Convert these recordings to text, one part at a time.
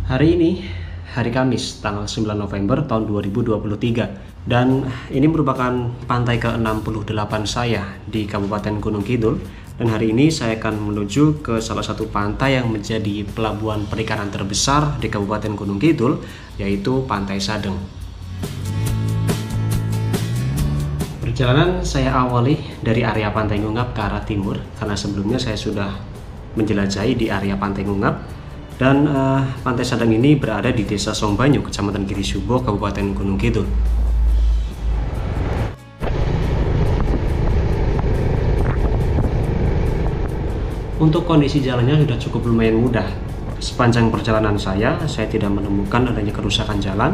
Hari ini, hari Kamis, tanggal 9 November tahun 2023. Dan ini merupakan pantai ke-68 saya di Kabupaten Gunung Kidul. Dan hari ini saya akan menuju ke salah satu pantai yang menjadi pelabuhan perikanan terbesar di Kabupaten Gunung Kidul, yaitu Pantai Sadeng. Perjalanan saya awali dari area Pantai Ngungap ke arah timur, karena sebelumnya saya sudah menjelajahi di area Pantai Ngungap. Dan Pantai Sadeng ini berada di Desa Songbanyu, Kecamatan Girisubo, Kabupaten Gunung Kidul. Untuk kondisi jalannya sudah cukup lumayan mudah. Sepanjang perjalanan saya tidak menemukan adanya kerusakan jalan.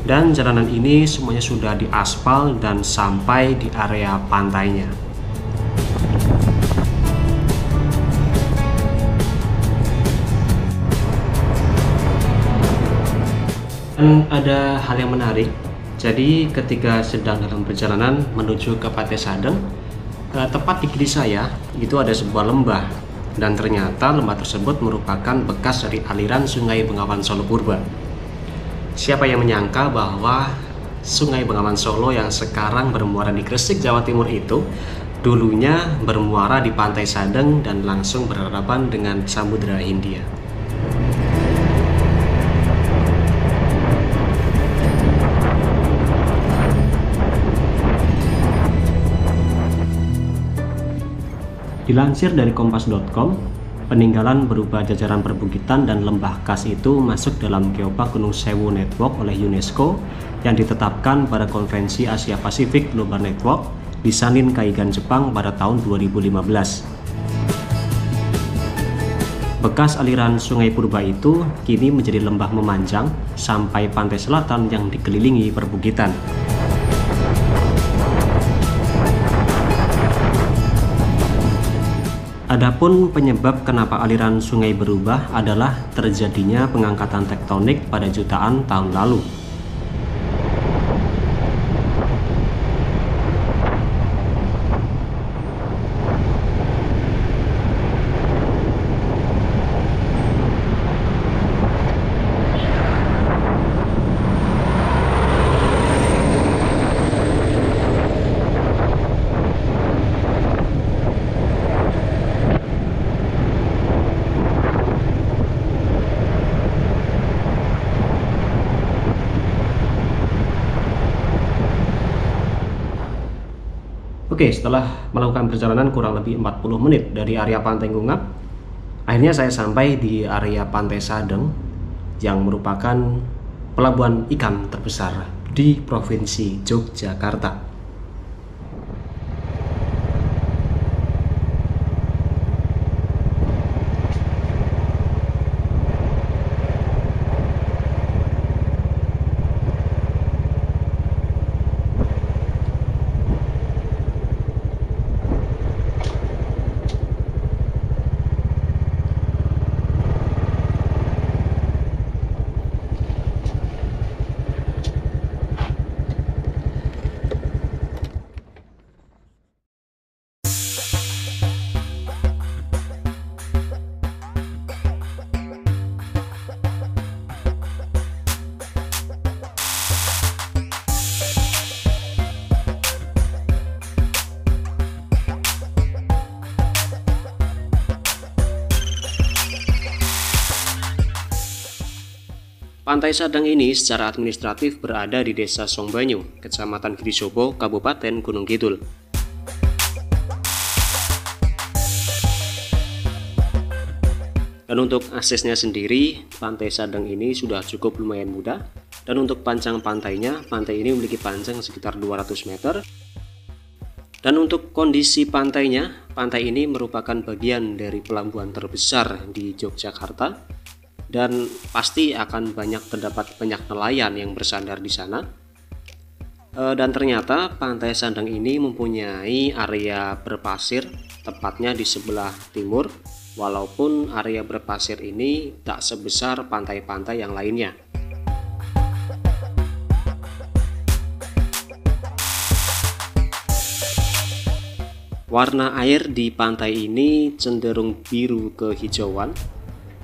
Dan jalanan ini semuanya sudah diaspal dan sampai di area pantainya. Dan ada hal yang menarik. Jadi ketika sedang dalam perjalanan menuju ke Pantai Sadeng, tepat di kiri saya itu ada sebuah lembah. Dan ternyata lembah tersebut merupakan bekas dari aliran Sungai Bengawan Solo Purba. Siapa yang menyangka bahwa Sungai Bengawan Solo yang sekarang bermuara di Gresik, Jawa Timur itu dulunya bermuara di Pantai Sadeng dan langsung berhadapan dengan Samudra Hindia. Dilansir dari kompas.com, peninggalan berupa jajaran perbukitan dan lembah khas itu masuk dalam Geopark Gunung Sewu Network oleh UNESCO yang ditetapkan pada Konvensi Asia Pasifik Global Network di Sanin, Kaigan, Jepang pada tahun 2015. Bekas aliran Sungai Purba itu kini menjadi lembah memanjang sampai pantai selatan yang dikelilingi perbukitan. Adapun penyebab kenapa aliran sungai berubah adalah terjadinya pengangkatan tektonik pada jutaan tahun lalu. Oke, setelah melakukan perjalanan kurang lebih 40 menit dari area Pantai Ngungap, akhirnya saya sampai di area Pantai Sadeng yang merupakan pelabuhan ikan terbesar di Provinsi Yogyakarta. Pantai Sadeng ini secara administratif berada di Desa Songbanyu, Kecamatan Girisubo, Kabupaten Gunung Kidul. Dan untuk aksesnya sendiri, Pantai Sadeng ini sudah cukup lumayan mudah. Dan untuk panjang pantainya, pantai ini memiliki panjang sekitar 200 meter. Dan untuk kondisi pantainya, pantai ini merupakan bagian dari pelabuhan terbesar di Yogyakarta. Dan pasti akan terdapat banyak nelayan yang bersandar di sana. Dan ternyata Pantai Sadeng ini mempunyai area berpasir, tepatnya di sebelah timur, walaupun area berpasir ini tak sebesar pantai-pantai yang lainnya. Warna air di pantai ini cenderung biru kehijauan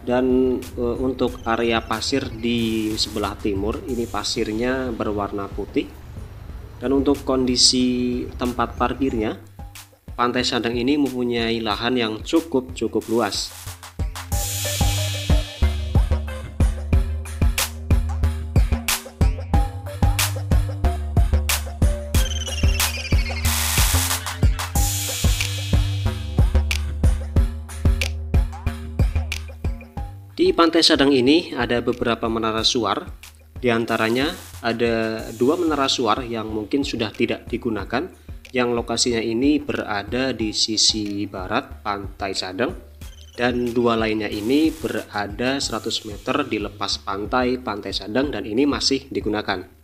Dan untuk area pasir di sebelah timur ini pasirnya berwarna putih. Dan untuk kondisi tempat parkirnya, Pantai Sadang ini mempunyai lahan yang cukup luas. Di Pantai Sadang ini ada beberapa menara suar, di antaranya ada 2 menara suar yang mungkin sudah tidak digunakan, yang lokasinya ini berada di sisi barat Pantai Sadang, dan 2 lainnya ini berada 100 meter di lepas pantai Pantai Sadang dan ini masih digunakan.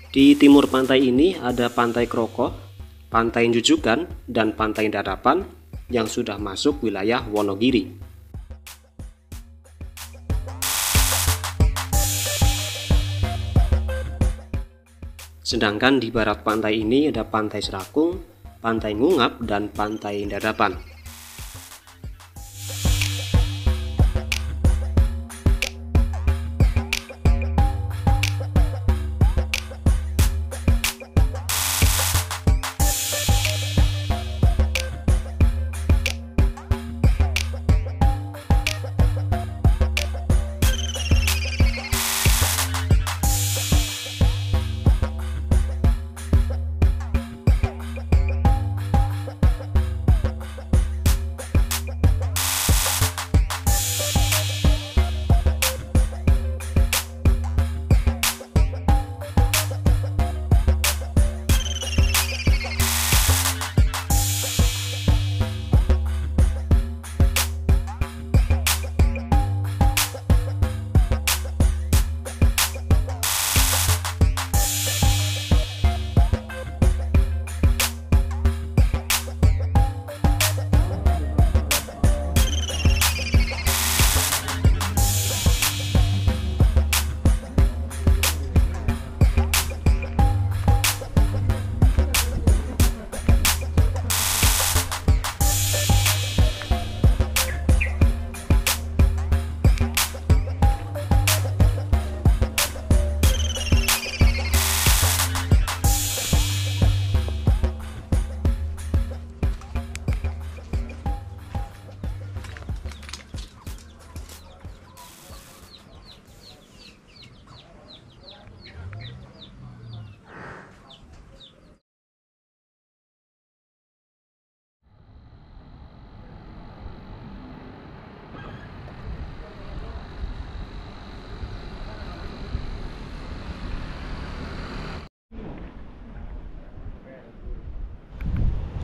Di timur pantai ini ada Pantai Kroko, Pantai Jujukan, dan Pantai Dadapan yang sudah masuk wilayah Wonogiri. Sedangkan di barat pantai ini ada Pantai Serakung, Pantai Ngungap, dan Pantai Dadapan.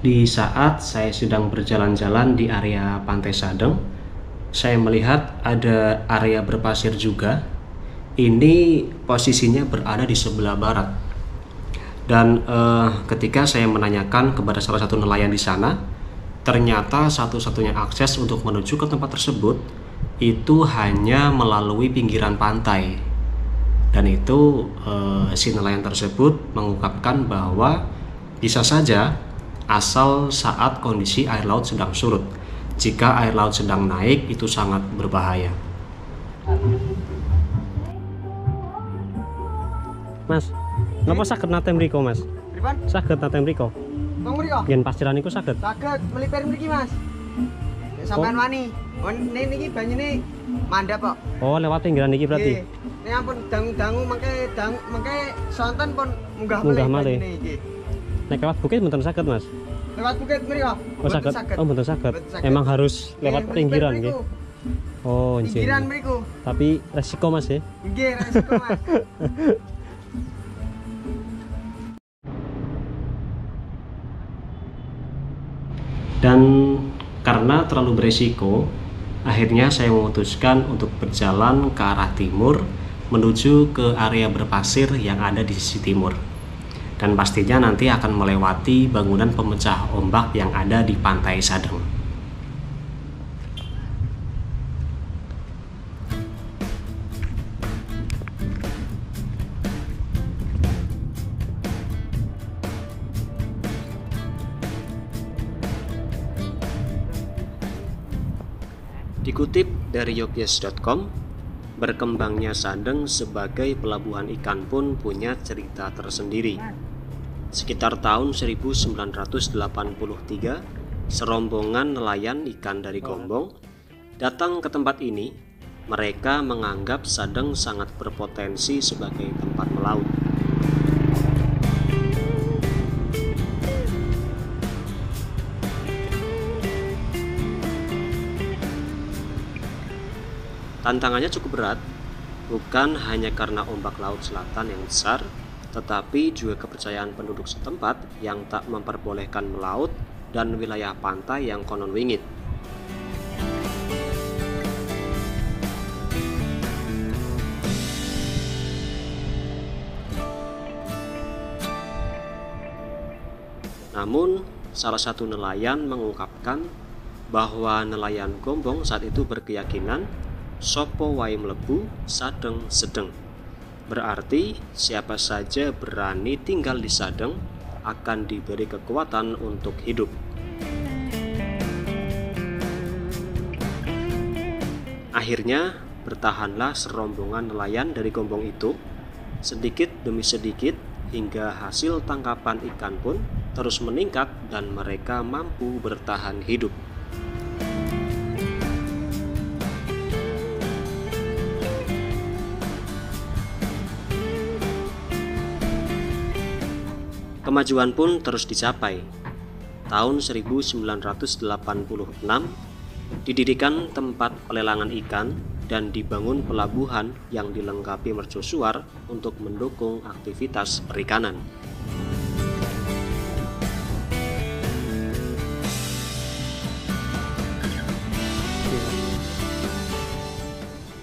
Di saat saya sedang berjalan-jalan di area Pantai Sadang, saya melihat ada area berpasir juga. Ini posisinya berada di sebelah barat. Dan ketika saya menanyakan kepada salah satu nelayan di sana, ternyata satu-satunya akses untuk menuju ke tempat tersebut itu hanya melalui pinggiran pantai. Dan itu si nelayan tersebut mengungkapkan bahwa bisa saja asal saat kondisi air laut sedang surut. Jika air laut sedang naik, itu sangat berbahaya. Mas, napa saged nate mriko, Mas? Pripun? Saged nate mriko. Wong mriko? Yen pasiran niku saged. Saged melipir mriki, Mas. Nek sampean wani. Niki banyune mandhap kok. Oh, lewat pinggiran iki berarti. Nek ampun dangu-dangu mengke sonten pun munggah malih. Nek lewat bukit mboten saged, Mas. Lewat bukit mriko? Oh, saged. Oh, mboten saged. Emang harus lewat pinggiran nggih. Oh, nggih. Pinggiran mriku. Tapi resiko, Mas ya. Nggih, resiko, Mas. Dan karena terlalu beresiko, akhirnya saya memutuskan untuk berjalan ke arah timur menuju ke area berpasir yang ada di sisi timur. Dan pastinya nanti akan melewati bangunan pemecah ombak yang ada di Pantai Sadang. Dikutip dari yogyakarta.com, berkembangnya Sadeng sebagai pelabuhan ikan pun punya cerita tersendiri. Sekitar tahun 1983, serombongan nelayan ikan dari Gombong datang ke tempat ini. Mereka menganggap Sadeng sangat berpotensi sebagai tempat melaut. Tantangannya cukup berat, bukan hanya karena ombak laut selatan yang besar, tetapi juga kepercayaan penduduk setempat yang tak memperbolehkan melaut dan wilayah pantai yang konon wingit. Namun, salah satu nelayan mengungkapkan bahwa nelayan Gombong saat itu berkeyakinan Sopo wae mlebu Sadeng sedeng. Berarti siapa saja berani tinggal di Sadeng akan diberi kekuatan untuk hidup. Akhirnya bertahanlah serombongan nelayan dari Gombong itu, sedikit demi sedikit hingga hasil tangkapan ikan pun terus meningkat dan mereka mampu bertahan hidup. Kemajuan pun terus dicapai. Tahun 1986 didirikan tempat pelelangan ikan dan dibangun pelabuhan yang dilengkapi mercusuar untuk mendukung aktivitas perikanan.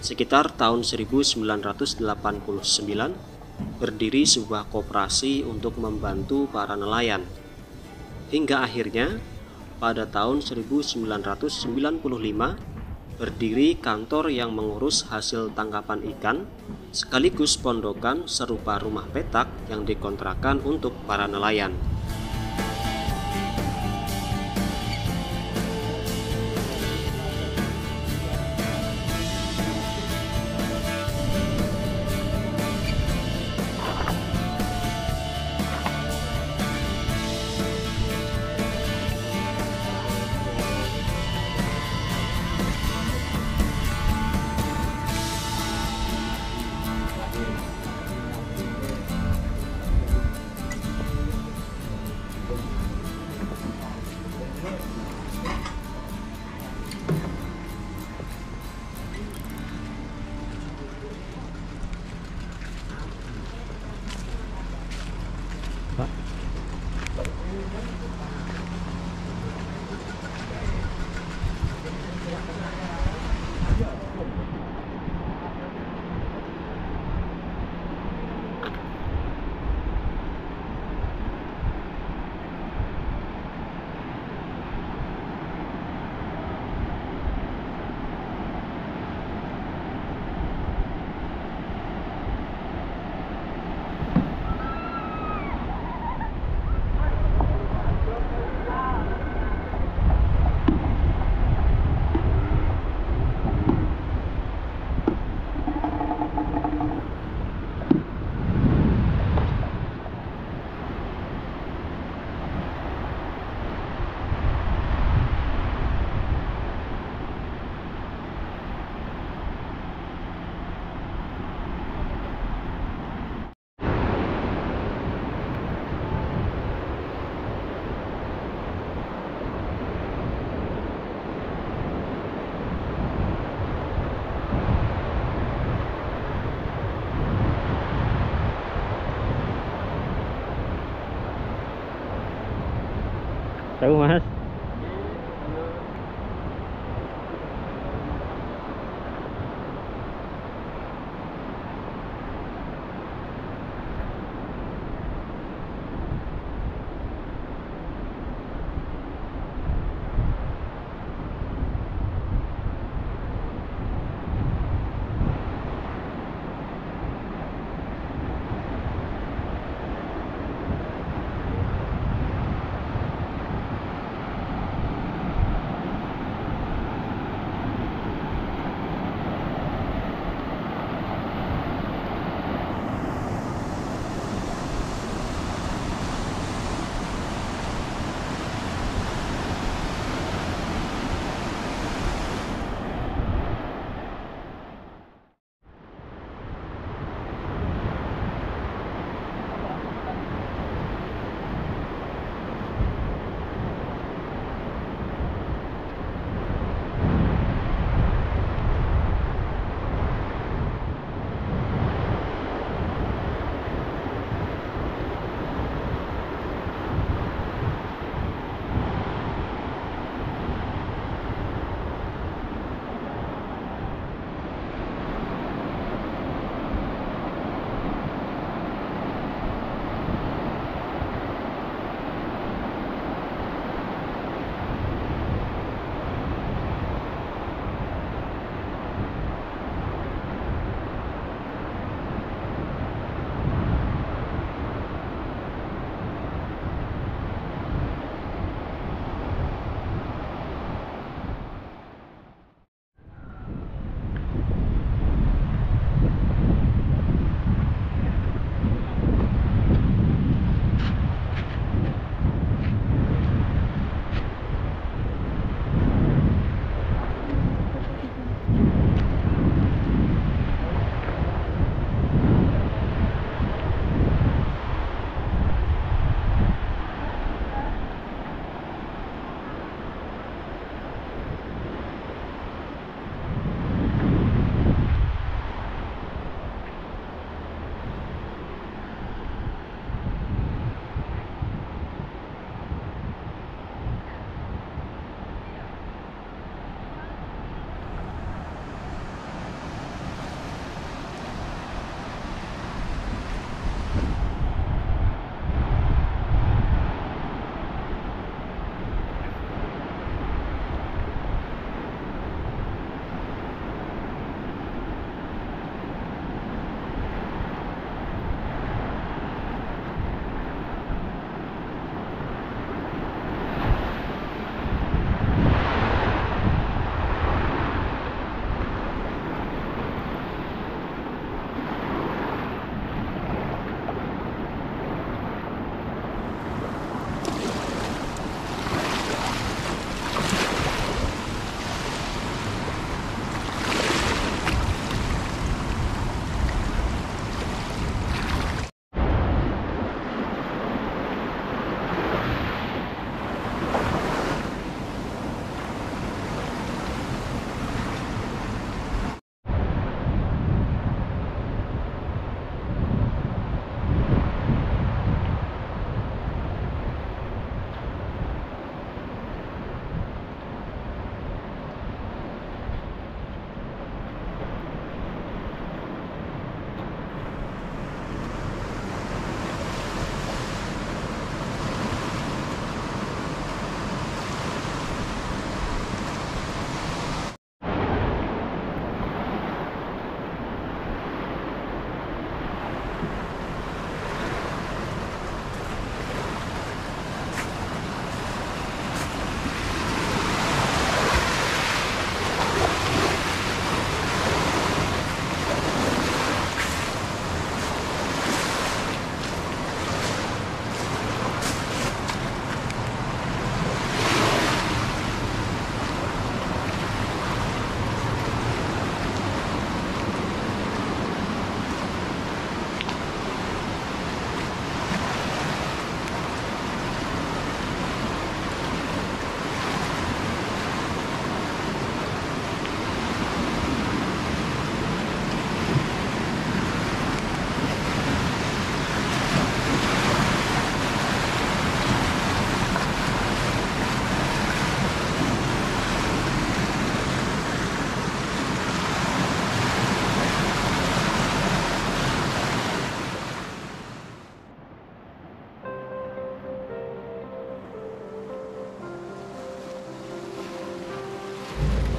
Sekitar tahun 1989 berdiri sebuah koperasi untuk membantu para nelayan. Hingga akhirnya pada tahun 1995 berdiri kantor yang mengurus hasil tangkapan ikan sekaligus pondokan serupa rumah petak yang dikontrakkan untuk para nelayan. Tahu Mas?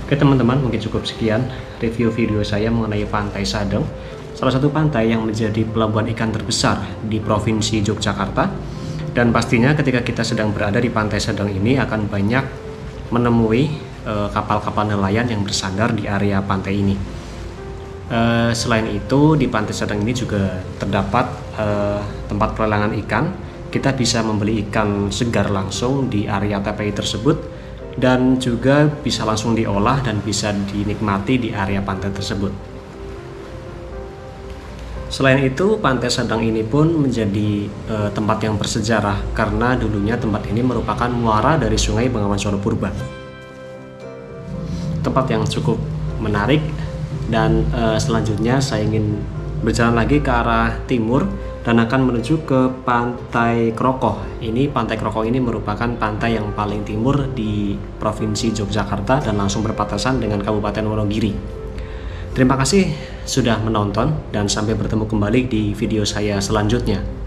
Oke teman-teman, mungkin cukup sekian review video saya mengenai Pantai Sadeng, salah satu pantai yang menjadi pelabuhan ikan terbesar di Provinsi Yogyakarta. Dan pastinya ketika kita sedang berada di Pantai Sadeng ini akan banyak menemui kapal-kapal nelayan yang bersandar di area pantai ini. Selain itu di Pantai Sadeng ini juga terdapat tempat pelelangan ikan. Kita bisa membeli ikan segar langsung di area TPI tersebut dan juga bisa langsung diolah dan bisa dinikmati di area pantai tersebut. Selain itu, Pantai Sadeng ini pun menjadi tempat yang bersejarah karena dulunya tempat ini merupakan muara dari Sungai Bengawan Solo Purba. Tempat yang cukup menarik. Dan selanjutnya saya ingin berjalan lagi ke arah timur dan akan menuju ke Pantai Krokoh. Ini Pantai Krokoh ini merupakan pantai yang paling timur di Provinsi Yogyakarta dan langsung berbatasan dengan Kabupaten Wonogiri. Terima kasih sudah menonton dan sampai bertemu kembali di video saya selanjutnya.